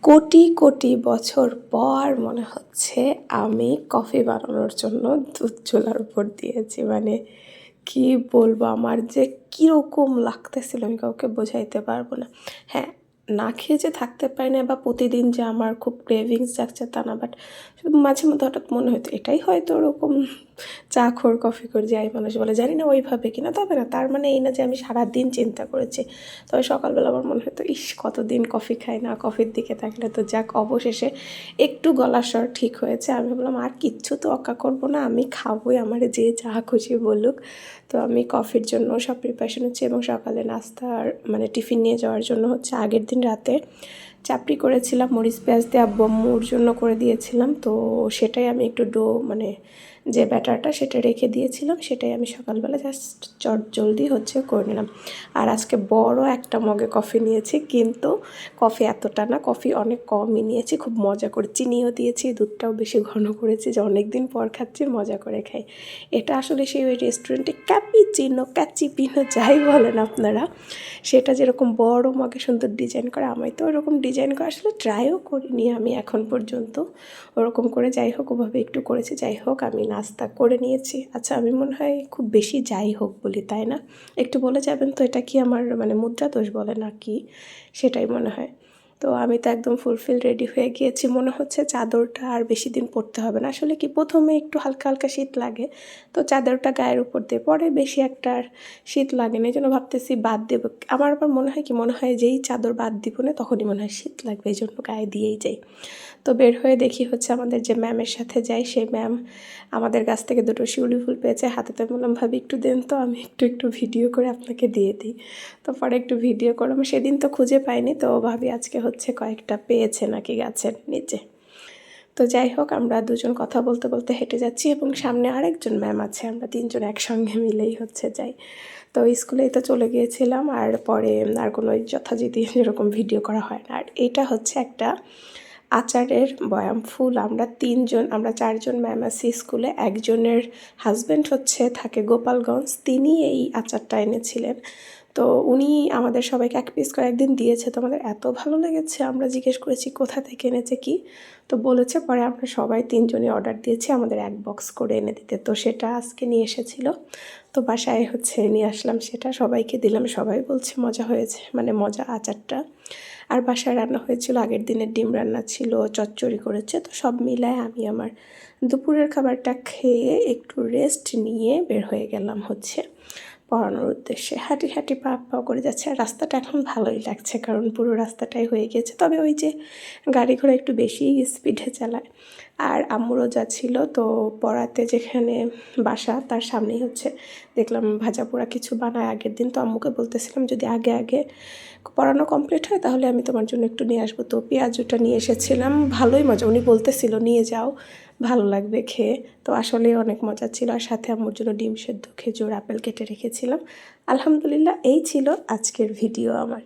কোটি কোটি বছর পর মনে হচ্ছে আমি কফি বানানোর জন্য দুধ চুলার উপর দিয়েছি। মানে কি বলবো, আমার যে কীরকম লাগতেছিল আমি কাউকে বোঝাইতে পারবো না। হ্যাঁ, না খেয়ে যে থাকতে পারি না বা প্রতিদিন যে আমার খুব ক্রেভিংস যাচ্ছে তা না, বাট শুধু মাঝে মধ্যে হঠাৎ মনে হতো এটাই হয়তো ওরকম চা খোর কফি করে যাই মানুষ বলে, জানি না ওইভাবে কিনা, তবে না তার মানে এই না যে আমি সারাদিন চিন্তা করেছি। তবে সকালবেলা আমার মনে হতো ইস কতদিন কফি খাই না, কফির দিকে থাকলে তো যাক, অবশেষে একটু গলার স্বর ঠিক হয়েছে। আমি বললাম আর কিচ্ছু তো অক্কা করবো না, আমি খাবোই, আমার যে যা খুশি বলুক। তো আমি কফির জন্য সব প্রিপারেশন হচ্ছে এবং সকালে নাস্তার মানে টিফিন নিয়ে যাওয়ার জন্য হচ্ছে আগের দিন রাতে চাপড়ি করেছিলাম মরিচ পেঁয়াজ দিয়ে, আব্বুর জন্য করে দিয়েছিলাম। তো সেটাই আমি একটু মানে যে ব্যাটারটা সেটা রেখে দিয়েছিলাম, সেটাই আমি সকালবেলা জাস্ট জলদি হচ্ছে করে নিলাম। আর আজকে বড় একটা মগে কফি নিয়েছি, কিন্তু কফি এতটা না, কফি অনেক কমই নিয়েছি। খুব মজা করে চিনিও দিয়েছি, দুধটাও বেশি ঘন করেছি, যে অনেক দিন পর খাচ্ছি, মজা করে খাই। এটা আসলে সেই ওই রেস্টুরেন্টে ক্যাচিপিনো যাই বলেন আপনারা, সেটা যেরকম বড় মগে সুন্দর ডিজাইন করা, আমি তো ওরকম ডিজাইন করা আসলে ট্রাইও করিনি আমি এখন পর্যন্ত। ওরকম করে যাই হোক ওভাবে একটু করেছি। যাই হোক আমি নাস্তা করে নিয়েছি। আচ্ছা, আমি মনে হয় খুব বেশি যাই হোক বলি, তাই না? একটু বলে যাবেন তো এটা কি আমার মানে মুদ্রা দোষ বলে না কি? সেটাই মনে হয়। তো আমি তো একদম ফুলফিল রেডি হয়ে গিয়েছি। মনে হচ্ছে চাদরটা আর বেশি দিন পরতে হবে না। আসলে কি প্রথমে একটু হালকা হালকা শীত লাগে, তো চাদরটা গায়ের উপর দিয়ে পরে বেশি একটা আর শীত লাগে না, এই জন্য ভাবতেছি বাদ দেবো। আমার আবার মনে হয় যেই চাদর বাদ দিব না তখনই মনে হয় শীত লাগবে, এই জন্য গায়ে দিয়েই যাই। তো বের হয়ে দেখি হচ্ছে আমাদের যে ম্যামের সাথে যাই, সেই ম্যাম আমাদের কাছ থেকে দুটো শিউলি ফুল পেয়েছে হাতে। তো বললাম ভাবি একটু দেন তো, আমি একটু ভিডিও করে আপনাকে দিয়ে দিই। তো পরে একটু ভিডিও করলাম, সেদিন তো খুঁজে পাইনি, তো ভাবি আজকে হচ্ছে কয়েকটা পেয়েছে নাকি গাছের নিচে। তো যাই হোক আমরা দুজন কথা বলতে বলতে হেঁটে যাচ্ছি এবং সামনে আরেকজন ম্যাম আছে, আমরা তিনজন একসঙ্গে মিলেই হচ্ছে যাই। তো স্কুলেই তো চলে গিয়েছিলাম, আর পরে আর কোনো যথারীতি যেরকম ভিডিও করা হয় না। আর এটা হচ্ছে একটা আচারের বয়াম ফুল। আমরা চারজন ম্যাম আছি স্কুলে, একজনের হাজব্যান্ড হচ্ছে থাকে গোপালগঞ্জ, তিনি এই আচারটা এনেছিলেন। তো উনি আমাদের সবাইকে এক পিস করে একদিন দিয়েছে, তো আমাদের এত ভালো লেগেছে, আমরা জিজ্ঞেস করেছি কোথা থেকে এনেছে কি, তো বলেছে পরে আমরা সবাই তিনজনই অর্ডার দিয়েছি আমাদের এক বক্স করে এনে দিতে। তো সেটা আজকে নিয়ে এসেছিল, তো বাসায় হচ্ছে নিয়ে আসলাম, সেটা সবাইকে দিলাম, সবাই বলছে মজা হয়েছে, মানে মজা আচারটা। আর বাসায় রান্না হয়েছিল আগের দিনের ডিম রান্না ছিল, চচ্চড়ি করেছে, তো সব মিলায় আমি আমার দুপুরের খাবারটা খেয়ে একটু রেস্ট নিয়ে বের হয়ে গেলাম হচ্ছে পড়ানোর উদ্দেশ্যে। হাঁটি পা পা করে যাচ্ছে, আর রাস্তাটা এখন ভালোই লাগছে কারণ পুরো রাস্তাটাই হয়ে গেছে। তবে ওই যে গাড়ি ঘোড়া একটু বেশি স্পিডে চালায়। আর আম্মুরও যাচ্ছিল, তো পড়াতে যেখানে বাসা তার সামনেই হচ্ছে দেখলাম ভাজা পোড়া কিছু বানায় আগের দিন। তো আম্মুকে বলতেছিলাম যদি আগে পড়ানো কমপ্লিট হয় তাহলে আমি তোমার জন্য একটু নিয়ে আসবো। তো পেঁয়াজুটা নিয়ে এসেছিলাম, ভালোই মজা, উনি বলতেছিল নিয়ে যাও ভালো লাগবে খেয়ে। তো আসলেই অনেক মজা ছিল। আর সাথে আম্মুর জন্য ডিম সেদ্ধ, খেজুর, আপেল কেটে রেখেছিলাম। আলহামদুলিল্লাহ, এই ছিল আজকের ভিডিও আমার।